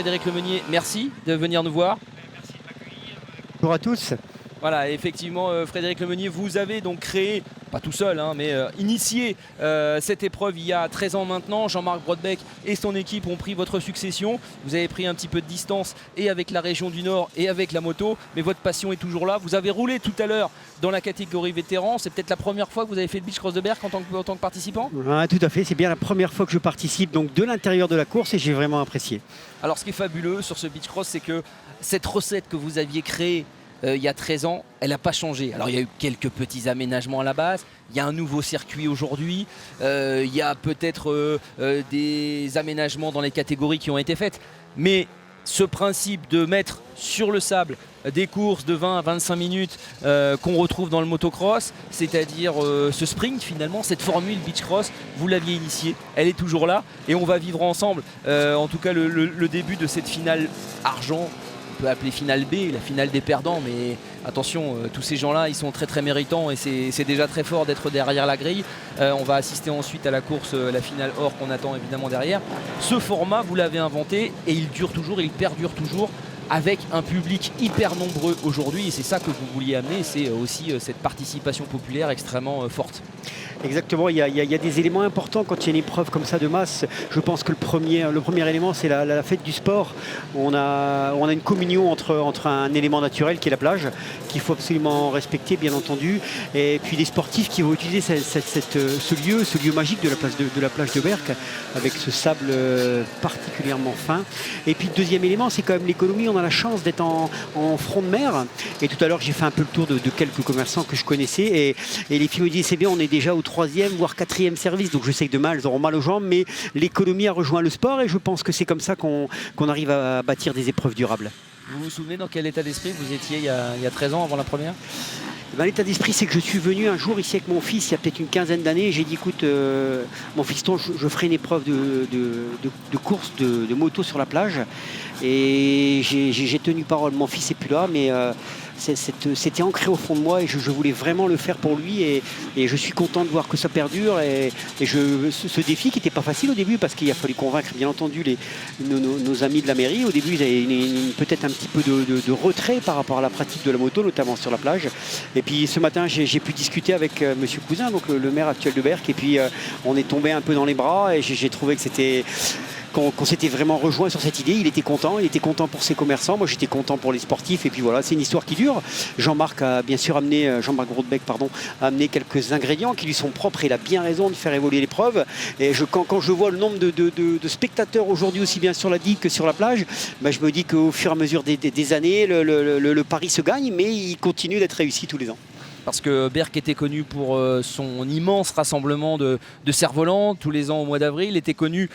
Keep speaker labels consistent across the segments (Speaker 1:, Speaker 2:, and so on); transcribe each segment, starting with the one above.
Speaker 1: Frédéric Lemeunier, merci de venir nous voir.
Speaker 2: Bonjour à tous.
Speaker 1: Voilà, effectivement, Frédéric Lemeunier, vous avez donc créé, pas tout seul, hein, mais initié cette épreuve il y a 13 ans maintenant. Jean-Marc Brodbeck et son équipe ont pris votre succession. Vous avez pris un petit peu de distance et avec la région du Nord et avec la moto, mais votre passion est toujours là. Vous avez roulé tout à l'heure dans la catégorie vétéran. C'est peut-être la première fois que vous avez fait le Beach Cross de Berck en tant que participant?
Speaker 2: Ouais, tout à fait, c'est bien la première fois que je participe donc de l'intérieur de la course et j'ai vraiment apprécié.
Speaker 1: Alors ce qui est fabuleux sur ce Beach Cross, c'est que cette recette que vous aviez créée il y a 13 ans, elle n'a pas changé. Alors il y a eu quelques petits aménagements à la base, il y a un nouveau circuit aujourd'hui, il y a peut-être des aménagements dans les catégories qui ont été faites. Mais ce principe de mettre sur le sable des courses de 20 à 25 minutes qu'on retrouve dans le motocross, c'est-à-dire ce sprint finalement, cette formule Beach Cross, vous l'aviez initiée, elle est toujours là et on va vivre ensemble en tout cas le début de cette finale argent. On peut appeler finale B, la finale des perdants, mais attention, tous ces gens-là, ils sont très très méritants et c'est déjà très fort d'être derrière la grille. On va assister ensuite à la course, la finale or qu'on attend évidemment derrière. Ce format, vous l'avez inventé et il dure toujours, il perdure toujours avec un public hyper nombreux aujourd'hui et c'est ça que vous vouliez amener, c'est aussi cette participation populaire extrêmement forte.
Speaker 2: Exactement, il y a des éléments importants quand il y a une épreuve comme ça de masse. Je pense que le premier élément, c'est la fête du sport. On a une communion entre un élément naturel qui est la plage, qu'il faut absolument respecter, bien entendu, et puis des sportifs qui vont utiliser ce lieu magique de la plage de Berck, avec ce sable particulièrement fin. Et puis le deuxième élément, c'est quand même l'économie. On a la chance d'être en front de mer. Et tout à l'heure, j'ai fait un peu le tour de quelques commerçants que je connaissais. Et les filles me disent, c'est bien, on est déjà au 3e, voire 4e service. Donc je sais que demain, elles auront mal aux jambes. Mais l'économie a rejoint le sport. Et je pense que c'est comme ça qu'on arrive à bâtir des épreuves durables.
Speaker 1: Vous vous souvenez dans quel état d'esprit vous étiez il y a 13 ans avant la première?
Speaker 2: L'état d'esprit, c'est que je suis venu un jour ici avec mon fils, il y a peut-être une quinzaine d'années, et j'ai dit, écoute, mon fiston, je ferai une épreuve de course de moto sur la plage. Et j'ai tenu parole. Mon fils n'est plus là, mais c'était ancré au fond de moi et je voulais vraiment le faire pour lui. Et je suis content de voir que ça perdure. Et ce défi qui n'était pas facile au début, parce qu'il a fallu convaincre, bien entendu, nos amis de la mairie. Au début, ils avaient peut-être un petit peu de retrait par rapport à la pratique de la moto, notamment sur la plage. Et puis ce matin, j'ai pu discuter avec Monsieur Cousin, donc le maire actuel de Berck. Et puis on est tombé un peu dans les bras et j'ai trouvé que c'était... qu'on s'était vraiment rejoint sur cette idée. Il était content pour ses commerçants, moi j'étais content pour les sportifs, et puis voilà, c'est une histoire qui dure. Jean-Marc a bien sûr amené, Jean-Marc Brodbeck, a amené quelques ingrédients qui lui sont propres, et il a bien raison de faire évoluer l'épreuve. Et quand je vois le nombre de spectateurs aujourd'hui, aussi bien sur la digue que sur la plage, je me dis qu'au fur et à mesure des années, le pari se gagne, mais il continue d'être réussi tous les ans.
Speaker 1: Parce que Berck était connu pour son immense rassemblement de cerfs-volants tous les ans au mois d'avril. Il était connu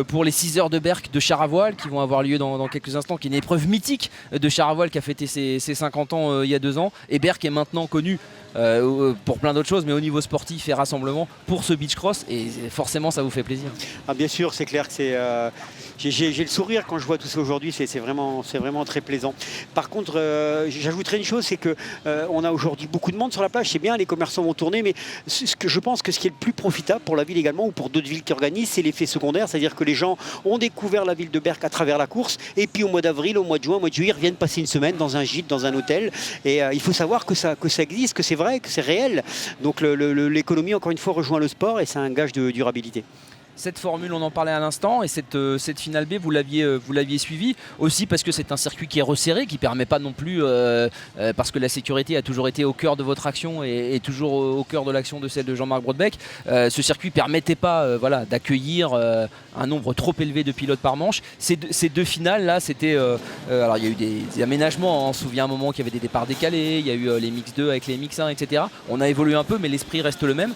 Speaker 1: pour les 6 heures de Berck de char à voile qui vont avoir lieu dans quelques instants, qui est une épreuve mythique de char à voile qui a fêté ses 50 ans il y a 2 ans. Et Berck est maintenant connu pour plein d'autres choses, mais au niveau sportif et rassemblement pour ce Beach Cross, et forcément ça vous fait plaisir.
Speaker 2: Ah, bien sûr, c'est clair que c'est... J'ai le sourire quand je vois tout ça aujourd'hui, c'est vraiment très plaisant. Par contre, j'ajouterais une chose, c'est qu'on a aujourd'hui beaucoup de monde sur la plage, c'est bien, les commerçants vont tourner, mais je pense que ce qui est le plus profitable pour la ville également, ou pour d'autres villes qui organisent, c'est l'effet secondaire, c'est-à-dire que les gens ont découvert la ville de Berck à travers la course, et puis au mois d'avril, au mois de juin, au mois de juillet, ils reviennent passer une semaine dans un gîte, dans un hôtel, et il faut savoir que ça existe, que c'est vrai, que c'est réel. Donc l'économie, encore une fois, rejoint le sport, et c'est un gage de durabilité.
Speaker 1: Cette formule, on en parlait à l'instant, et cette finale B, vous l'aviez suivie aussi parce que c'est un circuit qui est resserré, qui ne permet pas non plus, parce que la sécurité a toujours été au cœur de votre action et toujours au cœur de l'action de celle de Jean-Marc Brodbeck. Ce circuit ne permettait pas d'accueillir un nombre trop élevé de pilotes par manche. Ces deux finales là, c'était... alors il y a eu des aménagements, hein. On se souvient un moment qu'il y avait des départs décalés, il y a eu les mix 2 avec les mix 1, etc. On a évolué un peu, mais l'esprit reste le même.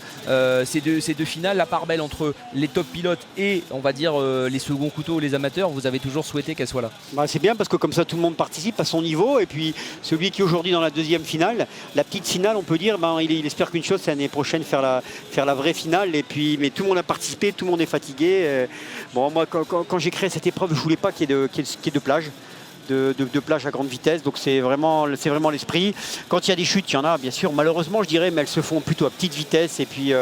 Speaker 1: Ces deux finales, la part belle entre les top pilotes et on va dire les seconds couteaux, les amateurs, vous avez toujours souhaité qu'elle soit là.
Speaker 2: C'est bien parce que comme ça tout le monde participe à son niveau, et puis celui qui est aujourd'hui dans la deuxième finale, la petite finale, on peut dire, il espère qu'une chose, c'est l'année prochaine faire la vraie finale, et puis mais tout le monde a participé, tout le monde est fatigué. Moi quand j'ai créé cette épreuve, je voulais pas qu'il y ait de plage. de plage à grande vitesse. Donc c'est vraiment l'esprit. Quand il y a des chutes, il y en a bien sûr, malheureusement je dirais, mais elles se font plutôt à petite vitesse et puis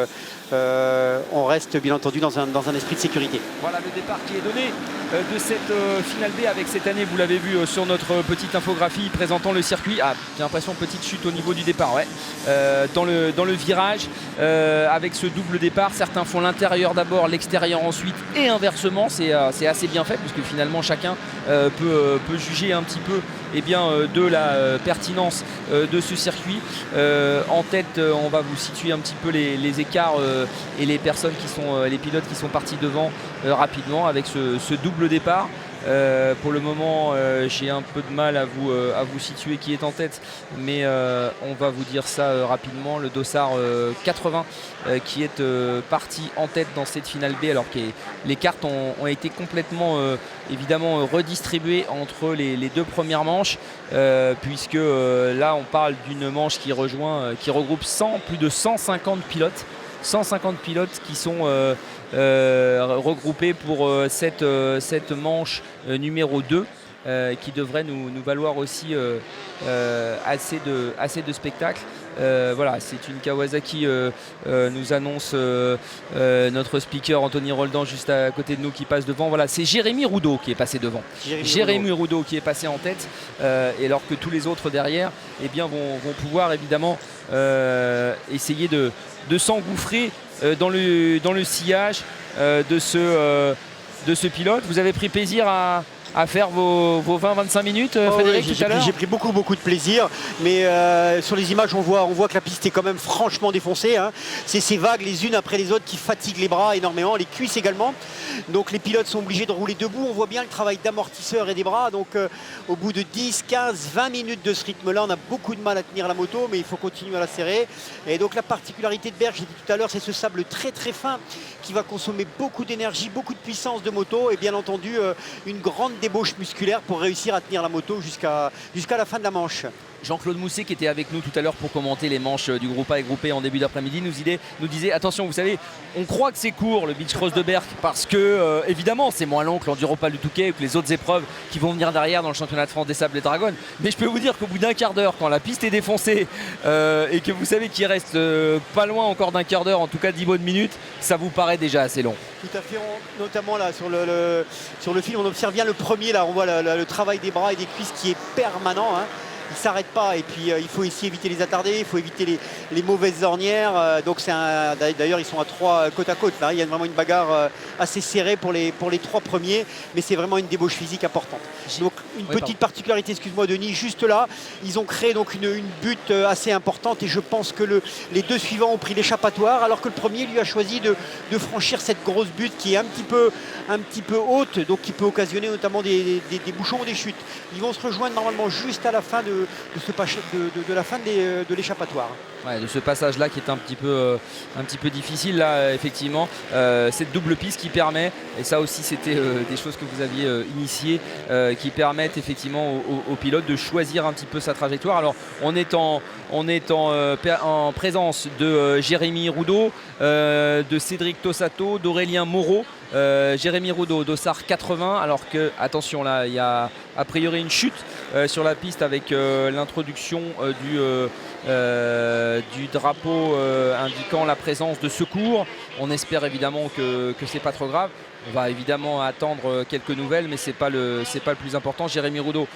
Speaker 2: on reste bien entendu dans un esprit de sécurité.
Speaker 1: Voilà le départ qui est donné de cette finale B avec cette année, vous l'avez vu sur notre petite infographie présentant le circuit. Ah, j'ai l'impression petite chute au niveau du départ, ouais. Dans le virage avec ce double départ, certains font l'intérieur d'abord, l'extérieur ensuite et inversement. C'est assez bien fait puisque finalement chacun peut juger un petit peu de la pertinence de ce circuit. En tête, on va vous situer un petit peu les écarts et les personnes qui sont les pilotes qui sont partis devant rapidement avec ce double départ. Pour le moment, j'ai un peu de mal à vous situer qui est en tête, mais on va vous dire ça rapidement. Le dossard 80 qui est parti en tête dans cette finale B, alors que les cartes ont été complètement évidemment redistribuées entre les deux premières manches, puisque là on parle d'une manche qui regroupe plus de 150 pilotes. 150 pilotes qui sont regroupés pour cette manche numéro 2 qui devrait nous valoir aussi assez de spectacles. Voilà, c'est une Kawasaki, nous annonce notre speaker Anthony Roldan juste à côté de nous qui passe devant. Voilà, c'est Jérémy Roudot qui est passé devant. Jérémy Roudot qui est passé en tête, et alors que tous les autres derrière vont pouvoir évidemment essayer de s'engouffrer dans le sillage de ce pilote. Vous avez pris plaisir à faire vos 20-25 minutes, Frédéric,
Speaker 2: oui,
Speaker 1: tout à l'heure?
Speaker 2: J'ai pris beaucoup de plaisir, mais sur les images on voit que la piste est quand même franchement défoncée, hein. C'est ces vagues les unes après les autres qui fatiguent les bras énormément, les cuisses également. Donc les pilotes sont obligés de rouler debout. On voit bien le travail d'amortisseur et des bras. Donc au bout de 10, 15, 20 minutes de ce rythme-là, on a beaucoup de mal à tenir la moto, mais il faut continuer à la serrer. Et donc la particularité de Berg, j'ai dit tout à l'heure, c'est ce sable très fin qui va consommer beaucoup d'énergie, beaucoup de puissance de moto et bien entendu une grande débauche musculaire pour réussir à tenir la moto jusqu'à la fin de la manche.
Speaker 1: Jean-Claude Mousset qui était avec nous tout à l'heure pour commenter les manches du groupe A et groupe B en début d'après-midi nous disait attention, vous savez, on croit que c'est court le beach cross de Berck parce que évidemment c'est moins long que l'Enduropal du Touquet ou que les autres épreuves qui vont venir derrière dans le championnat de France des Sables et Dragons, mais je peux vous dire qu'au bout d'un quart d'heure, quand la piste est défoncée et que vous savez qu'il reste pas loin encore d'un quart d'heure, en tout cas 10 bonnes minutes, ça vous paraît déjà assez long.
Speaker 2: Tout à fait, notamment là sur le film on observe bien le premier, là on voit le travail des bras et des cuisses qui est permanent, hein. Il ne s'arrête pas et puis il faut ici éviter les attardés, il faut éviter les mauvaises ornières. Donc d'ailleurs ils sont à 3 côte à côte là. Il y a vraiment une bagarre assez serrée pour les 3 premiers, mais c'est vraiment une débauche physique importante. Donc une petite particularité, excuse-moi Denis, juste là, ils ont créé donc une butte assez importante et je pense que les deux suivants ont pris l'échappatoire alors que le premier lui a choisi de franchir cette grosse butte qui est un petit peu haute, donc qui peut occasionner notamment des bouchons ou des chutes. Ils vont se rejoindre normalement juste à la fin de la fin de l'échappatoire.
Speaker 1: Ouais, de ce passage là qui est un petit peu difficile là effectivement, cette double piste qui permet, et ça aussi c'était des choses que vous aviez initiées, qui permettent effectivement au pilote de choisir un petit peu sa trajectoire. Alors on est en présence de Jérémy Roudot, de Cédric Tossato, d'Aurélien Moreau. Jérémy Roudot, dossard 80, alors que attention là il y a a priori une chute sur la piste avec l'introduction du drapeau indiquant la présence de secours. On espère évidemment que c'est pas trop grave. On va évidemment attendre quelques nouvelles, mais c'est pas le plus important. Jérémy Roudot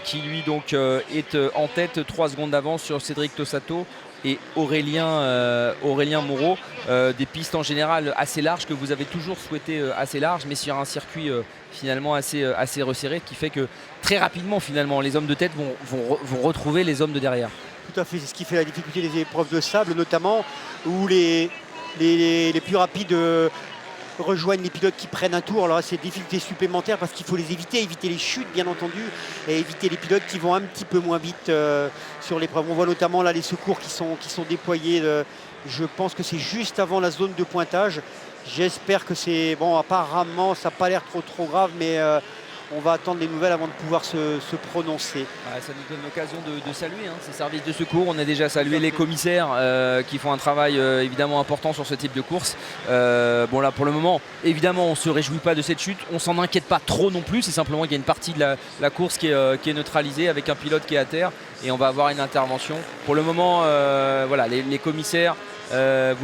Speaker 1: qui lui donc est en tête, 3 secondes d'avance sur Cédric Tossato et Aurélien Moreau. Des pistes en général assez larges que vous avez toujours souhaité assez larges, mais sur un circuit finalement assez resserré, qui fait que très rapidement finalement les hommes de tête vont retrouver les hommes de derrière.
Speaker 2: Tout à fait, c'est ce qui fait la difficulté des épreuves de sable notamment, où les plus rapides rejoignent les pilotes qui prennent un tour. Alors là, c'est des difficultés supplémentaires parce qu'il faut les éviter les chutes bien entendu, et éviter les pilotes qui vont un petit peu moins vite sur l'épreuve. On voit notamment là les secours qui sont déployés, je pense que c'est juste avant la zone de pointage. J'espère que c'est bon, apparemment ça n'a pas l'air trop grave, mais on va attendre les nouvelles avant de pouvoir se prononcer.
Speaker 1: Ça nous donne l'occasion de saluer ces services de secours. On a déjà salué les commissaires qui font un travail évidemment important sur ce type de course. Bon là pour le moment, évidemment on ne se réjouit pas de cette chute, on s'en inquiète pas trop non plus, c'est simplement qu'il y a une partie de la course qui est neutralisée avec un pilote qui est à terre et on va avoir une intervention. Pour le moment, voilà, les commissaires, vous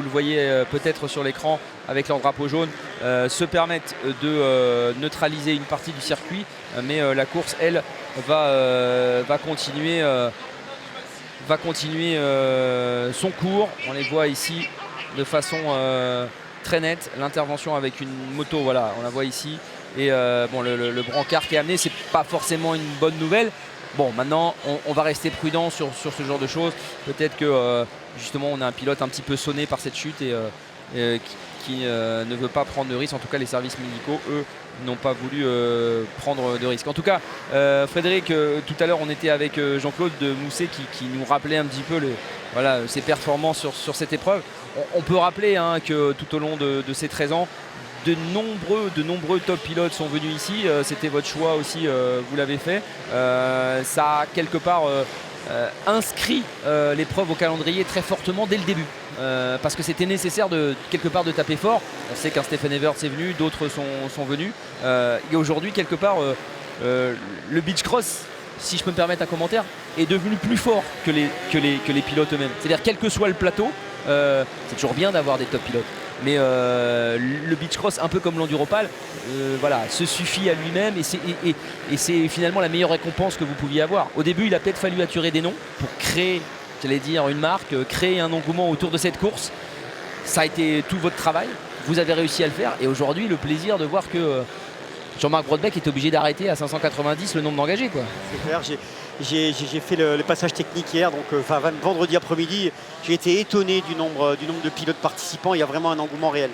Speaker 1: le voyez peut-être sur l'écran avec leur drapeau jaune, se permettent de neutraliser une partie du circuit, mais la course, elle, va continuer son cours. On les voit ici de façon très nette. L'intervention avec une moto, voilà, on la voit ici. Et bon, le brancard qui est amené, c'est pas forcément une bonne nouvelle. Bon, maintenant, on va rester prudent sur ce genre de choses. Peut-être que justement, on a un pilote un petit peu sonné par cette chute et qui ne veut pas prendre de risque. En tout cas, les services médicaux, eux, n'ont pas voulu prendre de risque. En tout cas, Frédéric, tout à l'heure, on était avec Jean-Claude de Mousset qui nous rappelait un petit peu ses performances sur cette épreuve. On peut rappeler que tout au long de ces 13 ans, de nombreux top pilotes sont venus ici. C'était votre choix aussi, vous l'avez fait. Ça a quelque part inscrit l'épreuve au calendrier très fortement dès le début. Parce que c'était nécessaire quelque part de taper fort. On sait qu'un Stephen Evers est venu, d'autres sont venus. Et aujourd'hui, quelque part, le beach cross, si je peux me permettre un commentaire, est devenu plus fort que les pilotes eux-mêmes. C'est-à-dire, quel que soit le plateau, c'est toujours bien d'avoir des top pilotes. Mais le beach cross, un peu comme l'enduropal, voilà, se suffit à lui-même et c'est finalement la meilleure récompense que vous pouviez avoir. Au début, il a peut-être fallu attirer des noms pour créer, j'allais dire, une marque, créer un engouement autour de cette course. Ça a été tout votre travail, vous avez réussi à le faire et aujourd'hui, le plaisir de voir que Jean-Marc Brodbeck est obligé d'arrêter à 590 le nombre d'engagés, quoi.
Speaker 2: C'est clair, j'ai fait le passage technique hier, donc vendredi après-midi, j'ai été étonné du nombre de pilotes participants. Il y a vraiment un engouement réel.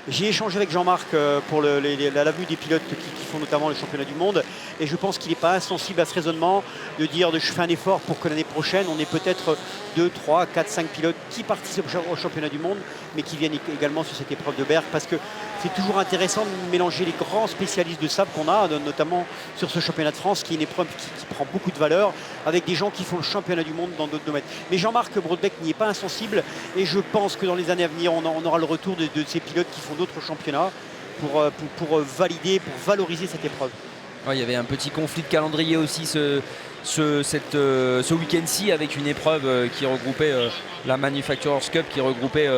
Speaker 2: J'ai échangé avec Jean-Marc pour l'avenue des pilotes qui font notamment le championnat du monde et je pense qu'il n'est pas insensible à ce raisonnement de dire je fais un effort pour que l'année prochaine on ait peut-être 2, 3, 4, 5 pilotes qui participent au championnat du monde mais qui viennent également sur cette épreuve de berg parce que c'est toujours intéressant de mélanger les grands spécialistes de sable qu'on a, notamment sur ce championnat de France qui est une épreuve qui prend beaucoup de valeur avec des gens qui font le championnat du monde dans d'autres domaines. Mais Jean-Marc Brodbeck n'y est pas insensible et je pense que dans les années à venir on aura le retour de ces pilotes qui font d'autres championnats pour valider, pour valoriser cette épreuve.
Speaker 1: Ouais, il y avait un petit conflit de calendrier aussi ce week-end-ci avec une épreuve qui regroupait la Manufacturers Cup qui regroupait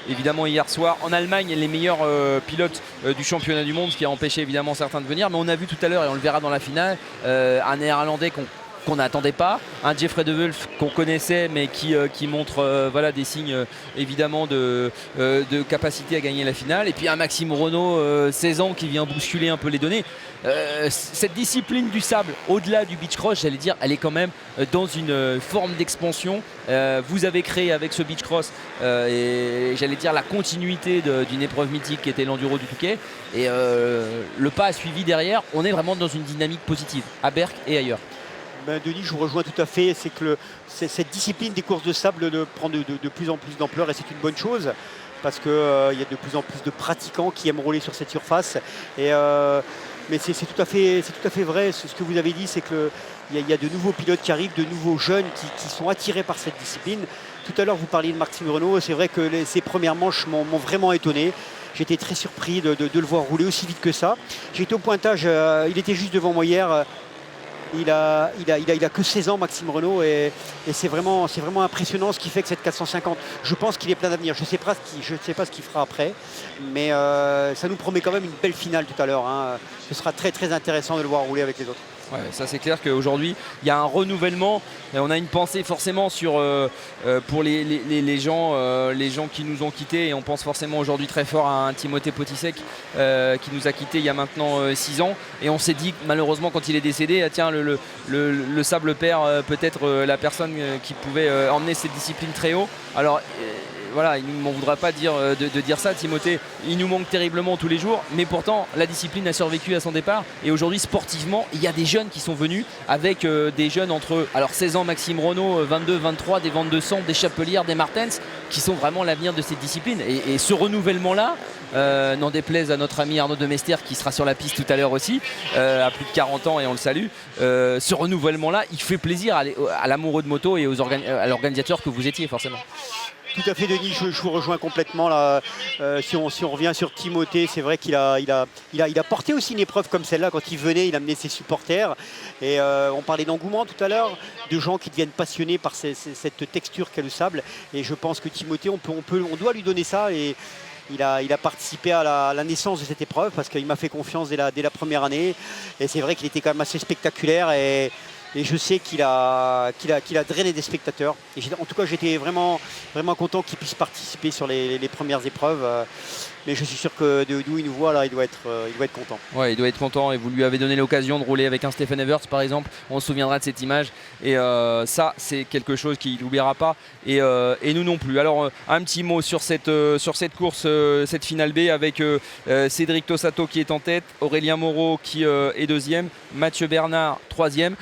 Speaker 1: évidemment hier soir en Allemagne les meilleurs pilotes du championnat du monde, ce qui a empêché évidemment certains de venir, mais on a vu tout à l'heure et on le verra dans la finale un néerlandais qu'on n'attendait pas, un Jeffrey De Wulf qu'on connaissait mais qui montre voilà, des signes évidemment de capacité à gagner la finale, et puis un Maxime Renault 16 ans qui vient bousculer un peu les données. Cette discipline du sable au-delà du beach cross, j'allais dire, elle est quand même dans une forme d'expansion. Vous avez créé avec ce beach cross et j'allais dire la continuité d'une épreuve mythique qui était l'enduro du Touquet, et le pas a suivi derrière. On est vraiment dans une dynamique positive à Berck et ailleurs.
Speaker 2: Denis, je vous rejoins tout à fait, c'est que cette discipline des courses de sable prend de plus en plus d'ampleur et c'est une bonne chose parce qu'il y a de plus en plus de pratiquants qui aiment rouler sur cette surface. Mais c'est tout à fait vrai, ce que vous avez dit, c'est qu'il y a de nouveaux pilotes qui arrivent, de nouveaux jeunes qui sont attirés par cette discipline. Tout à l'heure, vous parliez de Maxime Renault, c'est vrai que ses premières manches m'ont vraiment étonné. J'étais très surpris de le voir rouler aussi vite que ça. J'ai été au pointage, il était juste devant moi hier. Il a que 16 ans, Maxime Renault, et c'est vraiment impressionnant ce qui fait que cette 450. Je pense qu'il est plein d'avenir. Je ne sais pas ce qu'il fera après, mais ça nous promet quand même une belle finale tout à l'heure. Ce sera très très intéressant de le voir rouler avec les autres.
Speaker 1: Ouais, ça c'est clair qu'aujourd'hui il y a un renouvellement et on a une pensée forcément pour les gens qui nous ont quittés, et on pense forcément aujourd'hui très fort à un Timothée Potisek qui nous a quittés il y a maintenant 6 ans, et on s'est dit malheureusement quand il est décédé, tiens, le sable perd peut-être la personne qui pouvait emmener cette discipline très haut. Alors voilà, il ne m'en voudra pas de dire ça, Timothée. Il nous manque terriblement tous les jours, mais pourtant la discipline a survécu à son départ. Et aujourd'hui, sportivement, il y a des jeunes qui sont venus avec des jeunes entre 16 ans, Maxime Renaud, 22, 23, des Ventes de Sang, des Chapelières, des Martens, qui sont vraiment l'avenir de cette discipline. Et ce renouvellement-là, n'en déplaise à notre ami Arnaud Demester qui sera sur la piste tout à l'heure aussi, à plus de 40 ans et on le salue, ce renouvellement-là, il fait plaisir à l'amoureux de moto et à l'organisateur que vous étiez forcément.
Speaker 2: Tout à fait, Denis, je vous rejoins complètement là. Si on revient sur Timothée, c'est vrai qu'il a porté aussi une épreuve comme celle-là quand il venait, il amenait ses supporters. Et on parlait d'engouement tout à l'heure, de gens qui deviennent passionnés par cette texture qu'est le sable. Et je pense que Timothée, on doit lui donner ça. Et il a participé à la naissance de cette épreuve parce qu'il m'a fait confiance dès la première année. Et c'est vrai qu'il était quand même assez spectaculaire. Et je sais qu'il a drainé des spectateurs. Et en tout cas, j'étais vraiment, vraiment content qu'il puisse participer sur les premières épreuves. Mais je suis sûr que d'où il nous voit, là, il doit être content.
Speaker 1: Ouais, il doit être content et vous lui avez donné l'occasion de rouler avec un Stephen Everts par exemple. On se souviendra de cette image et ça, c'est quelque chose qu'il n'oubliera pas et nous non plus. Alors, un petit mot sur cette course, cette finale B avec Cédric Tossato qui est en tête, Aurélien Moreau qui est deuxième, Mathieu Bernard troisième.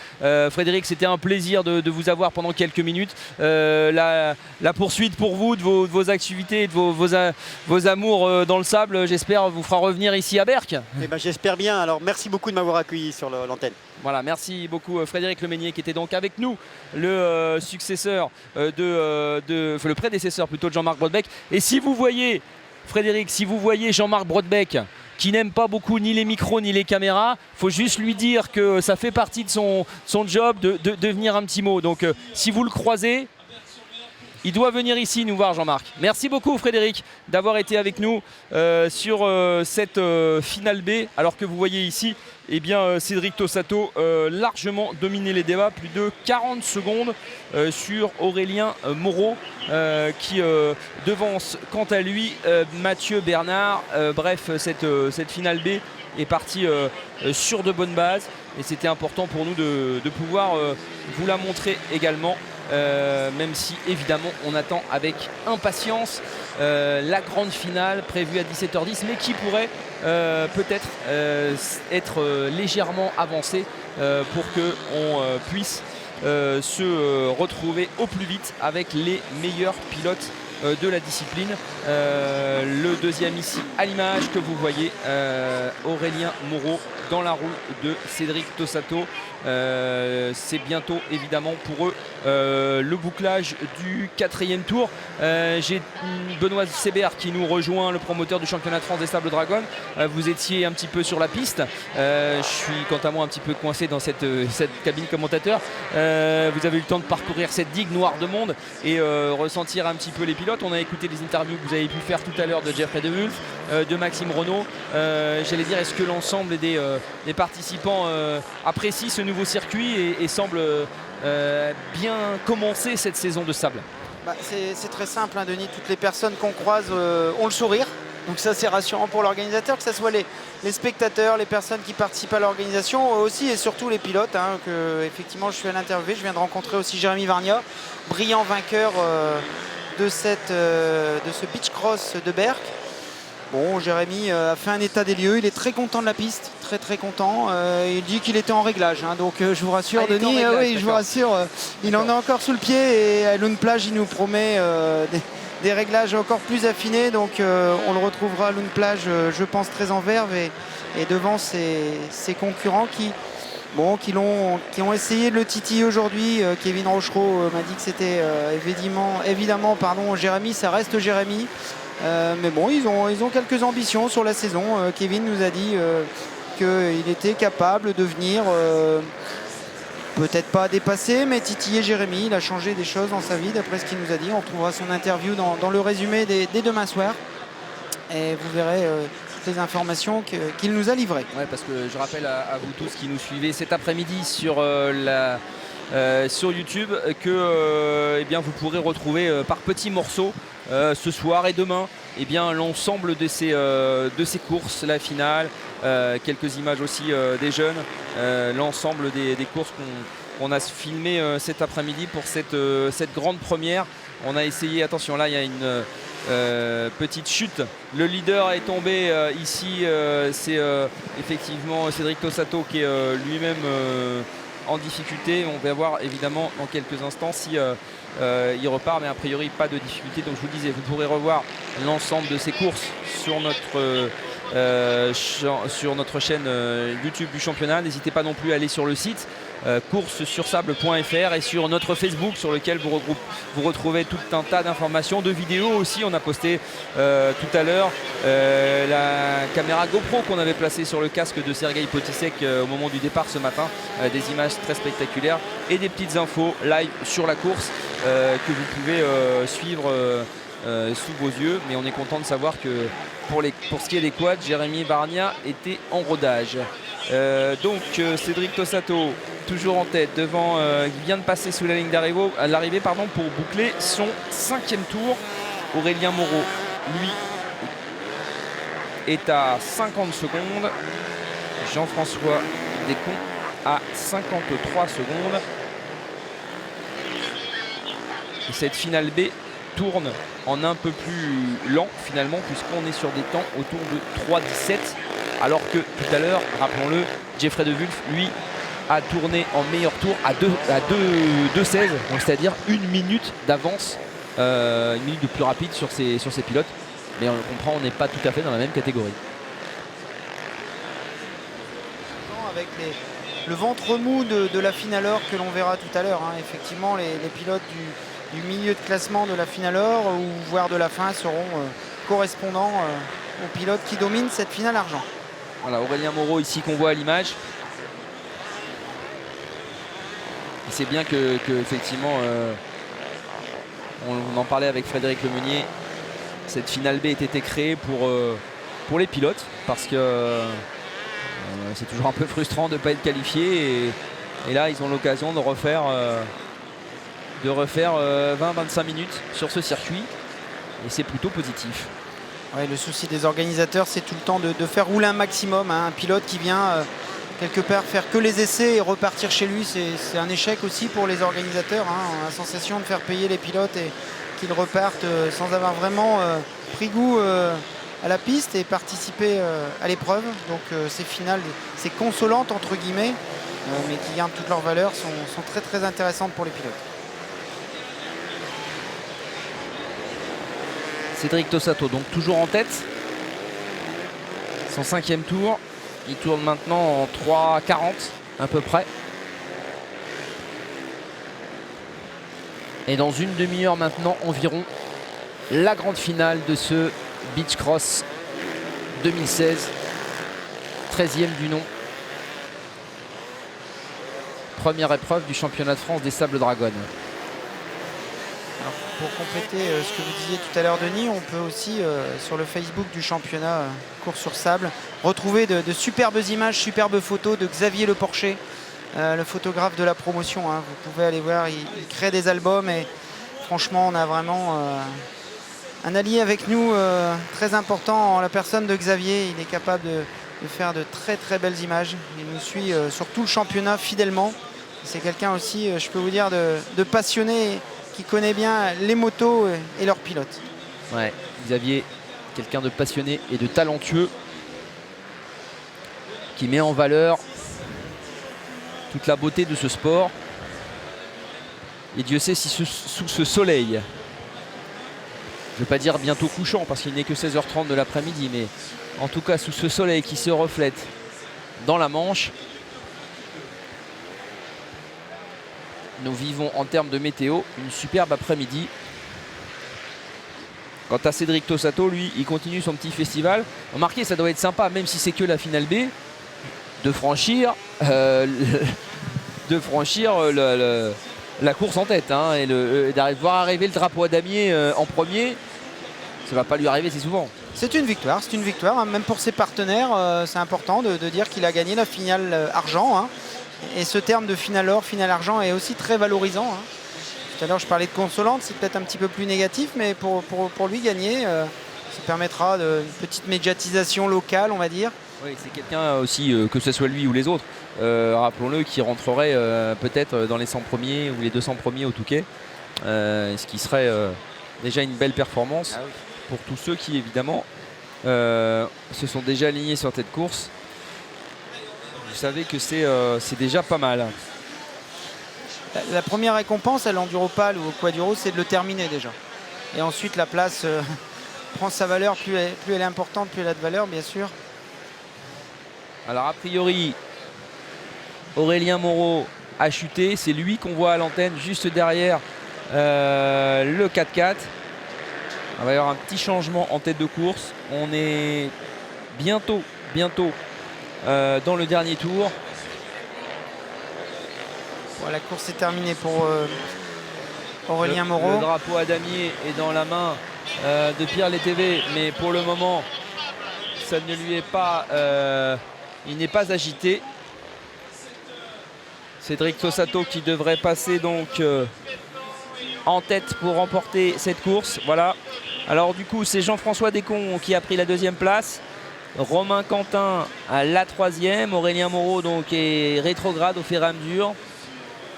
Speaker 1: Frédéric, c'était un plaisir de vous avoir pendant quelques minutes. La poursuite pour vous de vos activités et de vos amours dans le sable, j'espère vous fera revenir ici à Berck.
Speaker 2: Eh ben, j'espère bien. Alors merci beaucoup de m'avoir accueilli sur l'antenne.
Speaker 1: Voilà, merci beaucoup Frédéric Lemeinier qui était donc avec nous, le successeur le prédécesseur plutôt de Jean-Marc Brodbeck. Et si vous voyez Frédéric, si vous voyez Jean-Marc Brodbeck qui n'aime pas beaucoup ni les micros ni les caméras, il faut juste lui dire que ça fait partie de son job de venir un petit mot. Donc si vous le croisez, il doit venir ici nous voir, Jean-Marc. Merci beaucoup Frédéric d'avoir été avec nous sur cette finale B. Alors que vous voyez ici, eh bien, Cédric Tossato largement dominé les débats. Plus de 40 secondes sur Aurélien Moreau qui devance quant à lui Mathieu Bernard. Bref, cette finale B est partie sur de bonnes bases. Et c'était important pour nous de pouvoir vous la montrer également. Même si évidemment on attend avec impatience la grande finale prévue à 17h10 mais qui pourrait peut-être être légèrement avancée pour qu'on puisse se retrouver au plus vite avec les meilleurs pilotes de la discipline. Le deuxième ici à l'image que vous voyez, Aurélien Moreau dans la roue de Cédric Tossato. C'est bientôt évidemment pour eux le bouclage du 4e tour. J'ai Benoît Sébert qui nous rejoint, le promoteur du championnat de France des Sables Dragons. Vous étiez un petit peu sur la piste. Je suis quant à moi un petit peu coincé dans cette cabine commentateur. Vous avez eu le temps de parcourir cette digue noire de monde et ressentir un petit peu les pilotes. On a écouté les interviews que vous avez pu faire tout à l'heure de Jeffrey De Wulf, de Maxime Renaud. J'allais dire, est-ce que l'ensemble des participants apprécient ce nouveau circuit et semblent bien commencer cette saison de sable?
Speaker 3: C'est très simple, hein, Denis. Toutes les personnes qu'on croise ont le sourire. Donc ça, c'est rassurant pour l'organisateur, que ce soit les spectateurs, les personnes qui participent à l'organisation aussi et surtout les pilotes. Hein, effectivement, je suis à l'interview. Je viens de rencontrer aussi Jérémy Varnia, brillant vainqueur de ce beach cross de Berck. Bon, Jérémy a fait un état des lieux, il est très content de la piste, très très content. Il dit qu'il était en réglage, hein, donc je vous rassure Denis, oui, je vous rassure, il en a encore sous le pied et à Lune Plage il nous promet des réglages encore plus affinés, donc on le retrouvera à Lune Plage, je pense très en verve et devant ses concurrents qui ont essayé de le titiller aujourd'hui. Kevin Rochereau m'a dit que c'était évidemment Jérémy, ça reste Jérémy. Mais bon, ils ont quelques ambitions sur la saison. Kevin nous a dit qu'il était capable de venir, peut-être pas dépasser, mais titiller Jérémy. Il a changé des choses dans sa vie, d'après ce qu'il nous a dit. On retrouvera son interview dans le résumé dès demain soir. Et vous verrez toutes les informations qu'il nous a livrées.
Speaker 1: Ouais, parce que je rappelle à vous tous qui nous suivez cet après-midi sur sur YouTube que eh bien, vous pourrez retrouver par petits morceaux ce soir et demain eh bien, l'ensemble de ces courses, la finale, quelques images aussi des jeunes, l'ensemble des courses qu'on a filmé cet après-midi pour cette grande première. On a essayé, attention là il y a une petite chute, le leader est tombé ici, c'est effectivement Cédric Tossato qui est lui-même en difficulté. On va voir évidemment dans quelques instants si il repart, mais a priori pas de difficulté. Donc je vous le disais, vous pourrez revoir l'ensemble de ces courses sur notre chaîne YouTube du championnat. N'hésitez pas non plus à aller sur le site coursesursable.fr et sur notre Facebook sur lequel vous retrouvez tout un tas d'informations, de vidéos aussi. On a posté tout à l'heure la caméra GoPro qu'on avait placée sur le casque de Sergueï Potisek au moment du départ ce matin, des images très spectaculaires et des petites infos live sur la course que vous pouvez suivre sous vos yeux. Mais on est content de savoir que pour ce qui est des quads, Jérémy Bargna était en rodage. Donc Cédric Tossato toujours en tête devant, qui vient de passer sous la ligne d'arrivée pour boucler son 5e tour. Aurélien Moreau lui est à 50 secondes, Jean-François Descons à 53 secondes. Et cette finale B tourne en un peu plus lent finalement, puisqu'on est sur des temps autour de 3,17, alors que tout à l'heure, rappelons-le, Jeffrey De Wulf lui a tourné en meilleur tour à 2,16, donc c'est-à-dire une minute d'avance, une minute de plus rapide sur ses pilotes. Mais on comprend, on n'est pas tout à fait dans la même catégorie.
Speaker 3: Avec le ventre mou de la finale or que l'on verra tout à l'heure, hein. Effectivement, les pilotes du milieu de classement de la finale or ou voire de la fin seront correspondants aux pilotes qui dominent cette finale argent.
Speaker 1: Voilà, Aurélien Moreau ici qu'on voit à l'image. C'est bien que effectivement on en parlait avec Frédéric Lemeunier, cette finale B ait été créée pour les pilotes, parce que c'est toujours un peu frustrant de ne pas être qualifié, et là ils ont l'occasion de refaire 20-25 minutes sur ce circuit, et c'est plutôt positif.
Speaker 3: Ouais, le souci des organisateurs, c'est tout le temps de faire rouler un maximum, hein. Un pilote qui vient quelque part faire que les essais et repartir chez lui, c'est un échec aussi pour les organisateurs, hein. On a la sensation de faire payer les pilotes et qu'ils repartent sans avoir vraiment pris goût à la piste et participer à l'épreuve. Donc ces finales, ces consolantes entre guillemets, mais qui gardent toute leur valeur, sont très très intéressantes pour les pilotes.
Speaker 1: Cédric Tossato donc toujours en tête, son 5e tour, il tourne maintenant en 3,40 à peu près, et dans une demi-heure maintenant environ, la grande finale de ce Beach Cross 2016, 13e du nom, première épreuve du championnat de France des Sables Dragones.
Speaker 3: Pour compléter ce que vous disiez tout à l'heure, Denis, on peut aussi sur le Facebook du championnat course sur sable retrouver de superbes images, superbes photos de Xavier Le Porcher, le photographe de la promotion, hein. Vous pouvez aller voir, il crée des albums et franchement on a vraiment un allié avec nous très important en la personne de Xavier. Il est capable de faire de très très belles images. Il nous suit sur tout le championnat fidèlement. C'est quelqu'un aussi, je peux vous dire, de passionné, qui connaît bien les motos et leurs pilotes.
Speaker 1: Ouais, Xavier, quelqu'un de passionné et de talentueux, qui met en valeur toute la beauté de ce sport. Et Dieu sait si sous ce soleil, je ne vais pas dire bientôt couchant parce qu'il n'est que 16h30 de l'après-midi, mais en tout cas sous ce soleil qui se reflète dans la Manche, nous vivons en termes de météo une superbe après-midi. Quant à Cédric Tossato, lui, il continue son petit festival. Remarquez, ça doit être sympa, même si c'est que la finale B, de franchir la course en tête, hein, et de voir arriver le drapeau à damier en premier. Ça ne va pas lui arriver si souvent.
Speaker 3: C'est une victoire, hein, même pour ses partenaires, c'est important de dire qu'il a gagné la finale argent, hein. Et ce terme de finale or, finale argent est aussi très valorisant, hein. Tout à l'heure je parlais de consolante, c'est peut-être un petit peu plus négatif, mais pour lui gagner, ça permettra une petite médiatisation locale, on va dire.
Speaker 1: Oui, c'est quelqu'un aussi, que ce soit lui ou les autres, rappelons-le, qui rentrerait peut-être dans les 100 premiers ou les 200 premiers au Touquet, ce qui serait déjà une belle performance pour tous ceux qui évidemment se sont déjà alignés sur cette course. Vous savez que c'est déjà pas mal.
Speaker 3: La première récompense à l'enduropale ou au quaduro, c'est de le terminer déjà. Et ensuite, la place prend sa valeur. Plus elle est importante, plus elle a de valeur, bien sûr.
Speaker 1: Alors, a priori, Aurélien Moreau a chuté. C'est lui qu'on voit à l'antenne juste derrière le 4x4. Il va y avoir un petit changement en tête de course. On est bientôt dans le dernier tour.
Speaker 3: La course est terminée pour Aurélien Moreau.
Speaker 1: Le drapeau à damier est dans la main de Pierre Létévé, mais pour le moment, ça ne lui est pas, il n'est pas agité. Cédric Tossato qui devrait passer donc en tête pour remporter cette course. Voilà. Alors du coup, c'est Jean-François Descons qui a pris la 2e place. Romain Quentin à la 3e. Aurélien Moreau donc est rétrograde au fur et à mesure.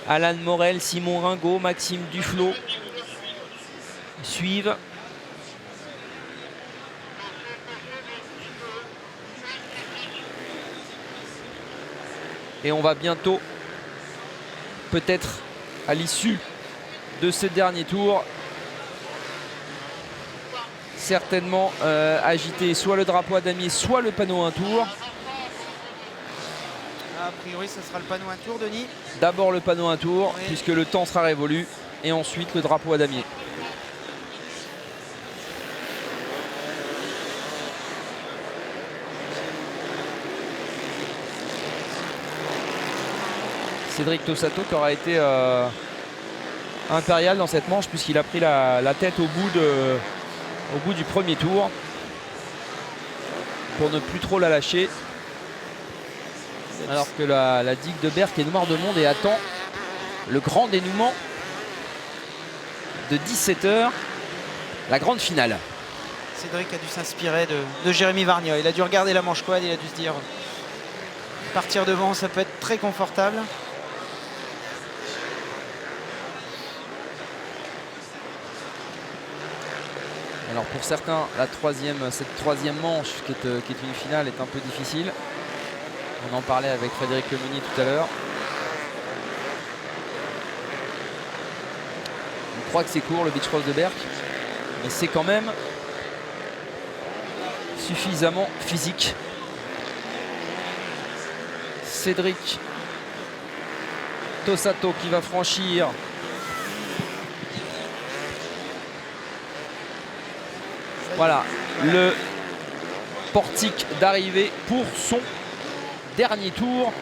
Speaker 1: Alan Morel, Simon Ringot, Maxime Duflot suivent. Et on va bientôt, peut-être à l'issue de ce dernier tour, certainement agiter soit le drapeau à damier, soit le panneau un tour.
Speaker 3: A priori, ce sera le panneau un tour, Denis.
Speaker 1: D'abord le panneau un tour, oui, puisque le temps sera révolu, et ensuite le drapeau à damier. Cédric Tossato qui aura été impérial dans cette manche, puisqu'il a pris la tête au bout du premier tour pour ne plus trop la lâcher. Alors que la digue de Berck est noire de monde et attend le grand dénouement de 17 h, la grande finale.
Speaker 3: Cédric a dû s'inspirer de Jérémy Varnia. Il a dû regarder la manche quad, il a dû se dire partir devant, ça peut être très confortable.
Speaker 1: Alors pour certains, cette troisième manche qui est une finale est un peu difficile. On en parlait avec Frédéric Lemonnier tout à l'heure. On croit que c'est court le beach cross de Berck, mais c'est quand même suffisamment physique. Cédric Tossato qui va franchir voilà le portique d'arrivée pour son dernier tour.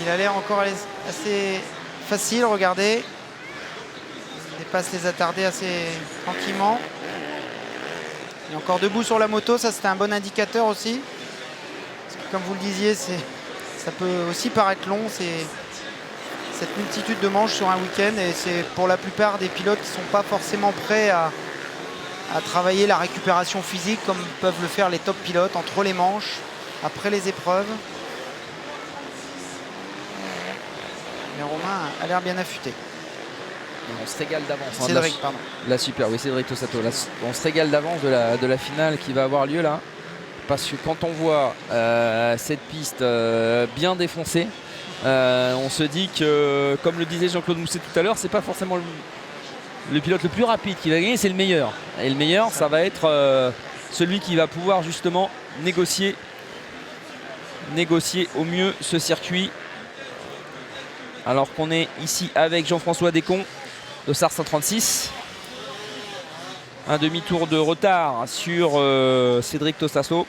Speaker 3: Il a l'air encore assez facile, regardez. Il dépasse les attardés assez tranquillement. Il est encore debout sur la moto, ça c'était un bon indicateur aussi. Parce que, comme vous le disiez, ça peut aussi paraître long, cette multitude de manches sur un week-end, et c'est pour la plupart des pilotes qui ne sont pas forcément prêts à travailler la récupération physique comme peuvent le faire les top pilotes entre les manches, après les épreuves. Mais Romain a l'air bien affûté.
Speaker 1: On se régale d'avance.
Speaker 3: Cédric, pardon.
Speaker 1: La super, oui, Cédric Tossato. On se régale d'avance de la finale qui va avoir lieu là. Parce que quand on voit cette piste bien défoncée, on se dit que, comme le disait Jean-Claude Mousset tout à l'heure, c'est pas forcément le pilote le plus rapide qui va gagner, c'est le meilleur. Et le meilleur, ça va être celui qui va pouvoir justement négocier au mieux ce circuit. Alors qu'on est ici avec Jean-François Descons de SAR 136. Un demi-tour de retard sur Cédric Tossato.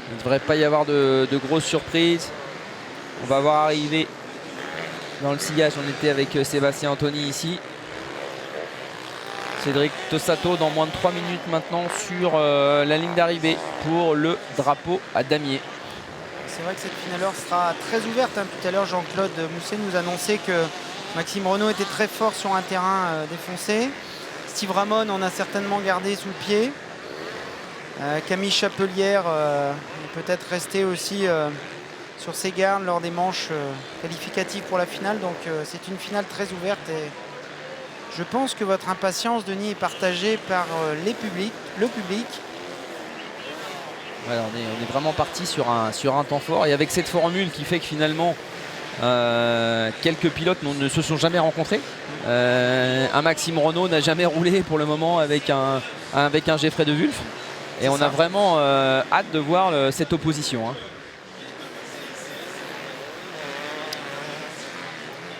Speaker 1: Il ne devrait pas y avoir de grosses surprises. On va voir arriver dans le sillage. On était avec Sébastien Anthony ici. Cédric Tossato dans moins de 3 minutes maintenant sur la ligne d'arrivée pour le drapeau à damier.
Speaker 3: C'est vrai que cette finale sera très ouverte. Tout à l'heure, Jean-Claude Mousset nous annonçait que Maxime Renault était très fort sur un terrain défoncé. Steve Ramon en a certainement gardé sous le pied. Camille Chapelière peut-être resté aussi sur ses gardes lors des manches qualificatives pour la finale. Donc c'est une finale très ouverte et je pense que votre impatience, Denis, est partagée par le public.
Speaker 1: Ouais, on est vraiment parti sur un temps fort et avec cette formule qui fait que finalement quelques pilotes ne se sont jamais rencontrés. Un Maxime Renault n'a jamais roulé pour le moment avec un Geoffrey De Wulf. Et on a vraiment hâte de voir cette opposition. Hein.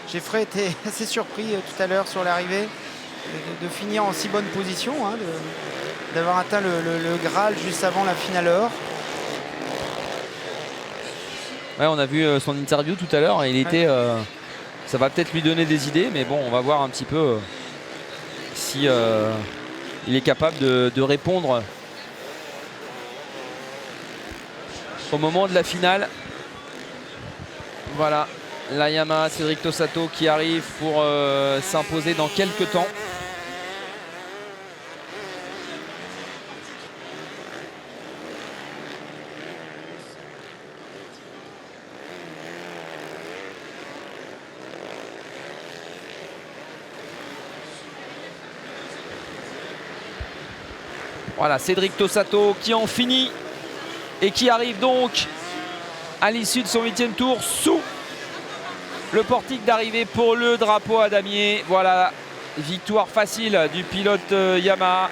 Speaker 3: Geoffrey était assez surpris tout à l'heure sur l'arrivée de finir en si bonne position, hein, d'avoir atteint le Graal juste avant la finale or.
Speaker 1: Ouais, on a vu son interview tout à l'heure et il était, ça va peut-être lui donner des idées, mais bon, on va voir un petit peu si il est capable de répondre au moment de la finale. Voilà, la Yamaha Cédric Tossato qui arrive pour s'imposer dans quelques temps. Voilà, Cédric Tossato qui en finit et qui arrive donc à l'issue de son 8e tour sous le portique d'arrivée pour le drapeau à damier. Voilà, victoire facile du pilote Yamaha.